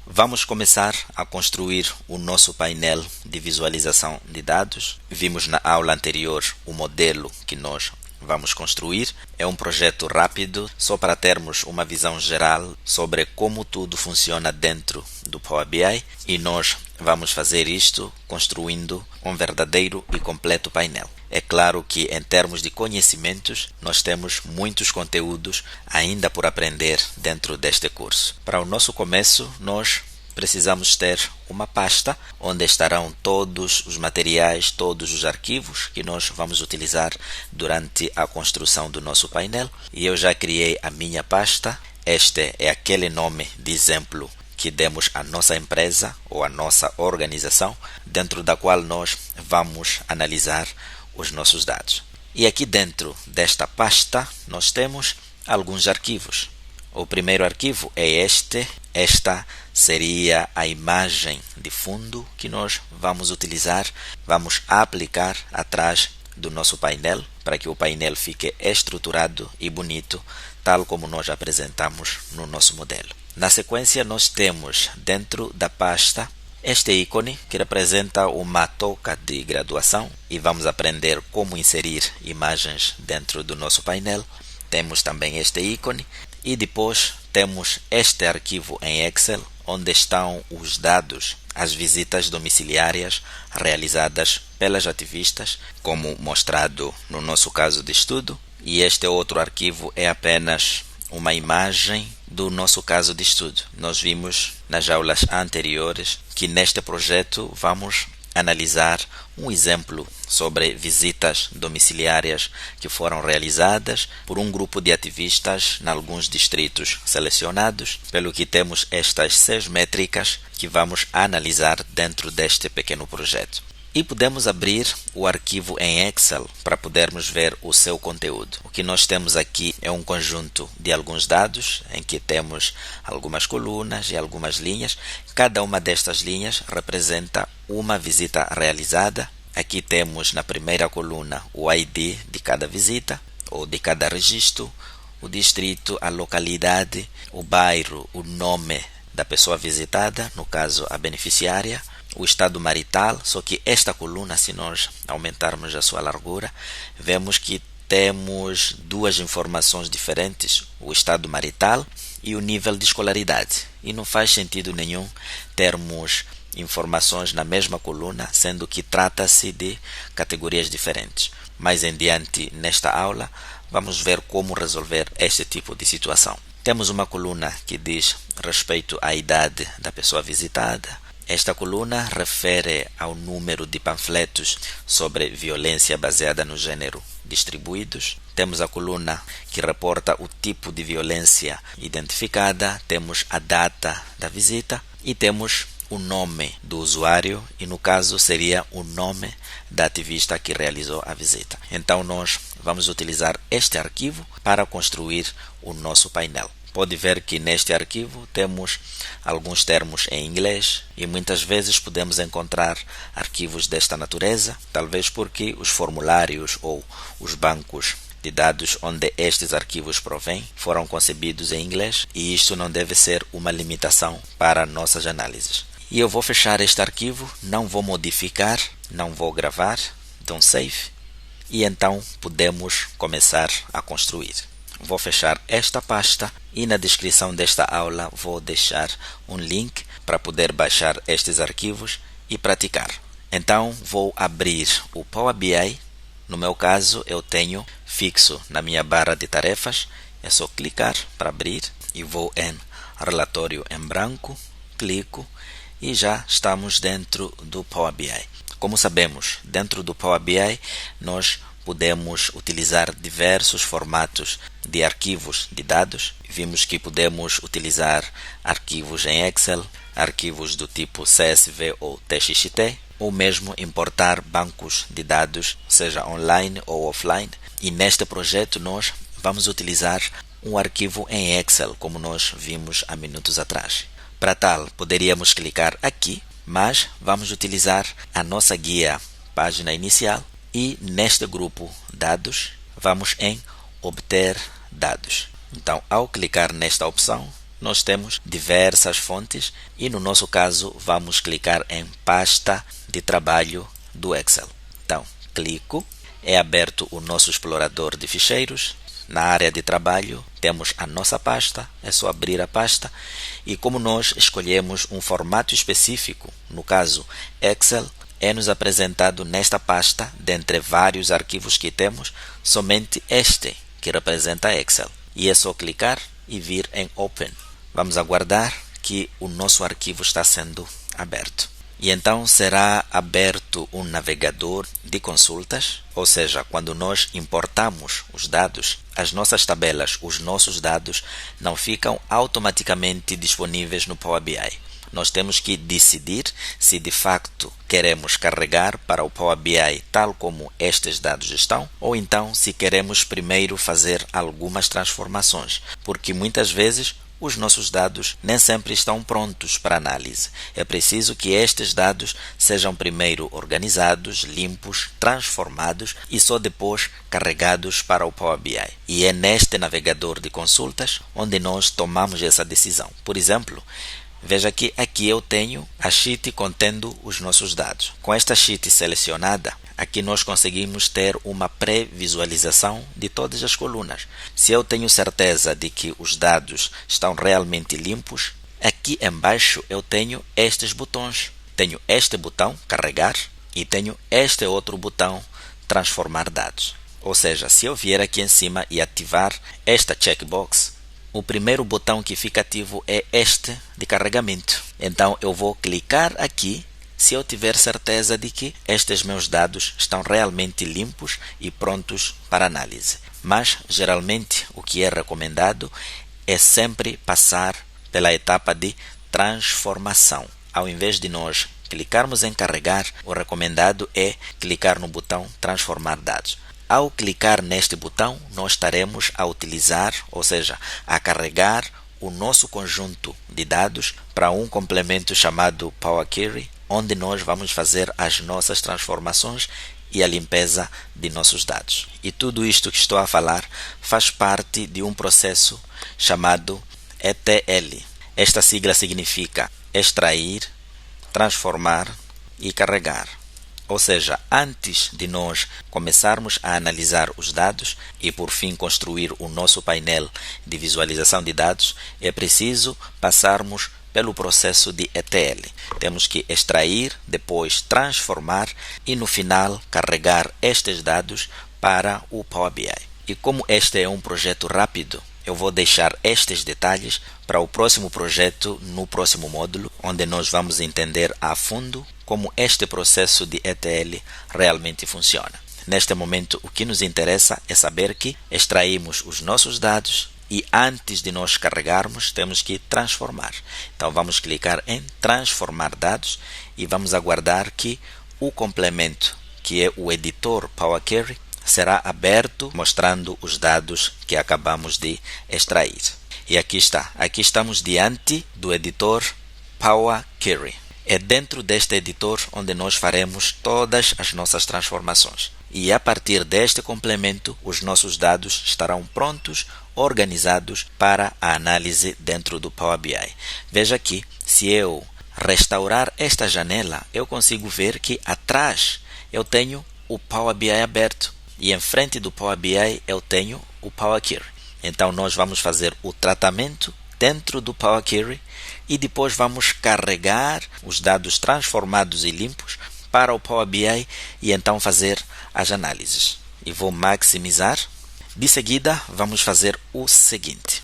Vamos começar a construir o nosso painel de visualização de dados. Vimos na aula anterior o modelo que nós vamos construir. É um projeto rápido, só para termos uma visão geral sobre como tudo funciona dentro do Power BI, e nós vamos fazer isto construindo um verdadeiro e completo painel. É claro que em termos de conhecimentos, nós temos muitos conteúdos ainda por aprender dentro deste curso. Para o nosso começo, nós precisamos ter uma pasta onde estarão todos os materiais, todos os arquivos que nós vamos utilizar durante a construção do nosso painel. E eu já criei a minha pasta. Este é aquele nome de exemplo que demos à nossa empresa ou à nossa organização, dentro da qual nós vamos analisar os nossos dados. E aqui dentro desta pasta nós temos alguns arquivos. O primeiro arquivo é este. Esta seria a imagem de fundo que nós vamos utilizar, vamos aplicar atrás do nosso painel, para que o painel fique estruturado e bonito, tal como nós apresentamos no nosso modelo. Na sequência, nós temos dentro da pasta este ícone que representa uma touca de graduação, e vamos aprender como inserir imagens dentro do nosso painel. Temos também este ícone e depois temos este arquivo em Excel, onde estão os dados, as visitas domiciliárias realizadas pelas ativistas, como mostrado no nosso caso de estudo. E este outro arquivo é apenas uma imagem do nosso caso de estudo. Nós vimos nas aulas anteriores que neste projeto vamos analisar um exemplo sobre visitas domiciliárias que foram realizadas por um grupo de ativistas em alguns distritos selecionados, pelo que temos estas 6 métricas que vamos analisar dentro deste pequeno projeto. E podemos abrir o arquivo em Excel para podermos ver o seu conteúdo. O que nós temos aqui é um conjunto de alguns dados, em que temos algumas colunas e algumas linhas. Cada uma destas linhas representa uma visita realizada. Aqui temos na primeira coluna o ID de cada visita, ou de cada registro, o distrito, a localidade, o bairro, o nome da pessoa visitada, no caso a beneficiária, o estado marital. Só que esta coluna, se nós aumentarmos a sua largura, vemos que temos 2 informações diferentes, o estado marital e o nível de escolaridade. E não faz sentido nenhum termos informações na mesma coluna, sendo que trata-se de categorias diferentes. Mais em diante nesta aula, vamos ver como resolver este tipo de situação. Temos uma coluna que diz respeito à idade da pessoa visitada. Esta coluna refere ao número de panfletos sobre violência baseada no gênero distribuídos. Temos a coluna que reporta o tipo de violência identificada, temos a data da visita e temos o nome do usuário, e no caso seria o nome da ativista que realizou a visita. Então nós vamos utilizar este arquivo para construir o nosso painel. Pode ver que neste arquivo temos alguns termos em inglês, e muitas vezes podemos encontrar arquivos desta natureza, talvez porque os formulários ou os bancos de dados onde estes arquivos provêm foram concebidos em inglês, e isto não deve ser uma limitação para nossas análises. E eu vou fechar este arquivo, não vou modificar, não vou gravar, dou um save, e então podemos começar a construir. Vou fechar esta pasta e na descrição desta aula vou deixar um link para poder baixar estes arquivos e praticar. Então vou abrir o Power BI. No meu caso eu tenho fixo na minha barra de tarefas. É só clicar para abrir e vou em relatório em branco, clico e já estamos dentro do Power BI. Como sabemos, dentro do Power BI nós podemos utilizar diversos formatos de arquivos de dados. Vimos que podemos utilizar arquivos em Excel, arquivos do tipo CSV ou TXT, ou mesmo importar bancos de dados, seja online ou offline. E neste projeto nós vamos utilizar um arquivo em Excel, como nós vimos há minutos atrás. Para tal, poderíamos clicar aqui, mas vamos utilizar a nossa guia página inicial, e neste grupo dados vamos em obter dados. Então, ao clicar nesta opção, nós temos diversas fontes e no nosso caso vamos clicar em pasta de trabalho do Excel. Então, clico, é aberto o nosso explorador de ficheiros. Na área de trabalho temos a nossa pasta, é só abrir a pasta e como nós escolhemos um formato específico, no caso Excel, é-nos apresentado nesta pasta, dentre vários arquivos que temos, somente este que representa Excel. E é só clicar e vir em Open. Vamos aguardar que o nosso arquivo está sendo aberto. E então será aberto um navegador de consultas, ou seja, quando nós importamos os dados, as nossas tabelas, os nossos dados não ficam automaticamente disponíveis no Power BI. Nós temos que decidir se de facto queremos carregar para o Power BI tal como estes dados estão, ou então se queremos primeiro fazer algumas transformações, porque muitas vezes os nossos dados nem sempre estão prontos para análise. É preciso que estes dados sejam primeiro organizados, limpos, transformados e só depois carregados para o Power BI. E é neste navegador de consultas onde nós tomamos essa decisão. Por exemplo, veja que aqui eu tenho a sheet contendo os nossos dados. Com esta sheet selecionada, aqui nós conseguimos ter uma pré-visualização de todas as colunas. Se eu tenho certeza de que os dados estão realmente limpos, aqui embaixo eu tenho estes botões. Tenho este botão, carregar, e tenho este outro botão, transformar dados. Ou seja, se eu vier aqui em cima e ativar esta checkbox, o primeiro botão que fica ativo é este de carregamento. Então eu vou clicar aqui se eu tiver certeza de que estes meus dados estão realmente limpos e prontos para análise. Mas geralmente o que é recomendado é sempre passar pela etapa de transformação. Ao invés de nós clicarmos em carregar, o recomendado é clicar no botão transformar dados. Ao clicar neste botão, nós estaremos a utilizar, ou seja, a carregar o nosso conjunto de dados para um complemento chamado Power Query, onde nós vamos fazer as nossas transformações e a limpeza de nossos dados. E tudo isto que estou a falar faz parte de um processo chamado ETL. Esta sigla significa extrair, transformar e carregar. Ou seja, antes de nós começarmos a analisar os dados e por fim construir o nosso painel de visualização de dados, é preciso passarmos pelo processo de ETL. Temos que extrair, depois transformar e no final carregar estes dados para o Power BI. E como este é um projeto rápido, eu vou deixar estes detalhes para o próximo projeto no próximo módulo, onde nós vamos entender a fundo como este processo de ETL realmente funciona. Neste momento, o que nos interessa é saber que extraímos os nossos dados e antes de nós carregarmos, temos que transformar. Então, vamos clicar em transformar dados e vamos aguardar que o complemento, que é o editor Power Query, será aberto mostrando os dados que acabamos de extrair. E aqui está. Aqui estamos diante do editor Power Query. É dentro deste editor onde nós faremos todas as nossas transformações. E a partir deste complemento, os nossos dados estarão prontos, organizados para a análise dentro do Power BI. Veja aqui, se eu restaurar esta janela, eu consigo ver que atrás eu tenho o Power BI aberto e em frente do Power BI eu tenho o Power Query. Então nós vamos fazer o tratamento dentro do Power Query e depois vamos carregar os dados transformados e limpos para o Power BI e então fazer as análises. E vou maximizar. De seguida, vamos fazer o seguinte.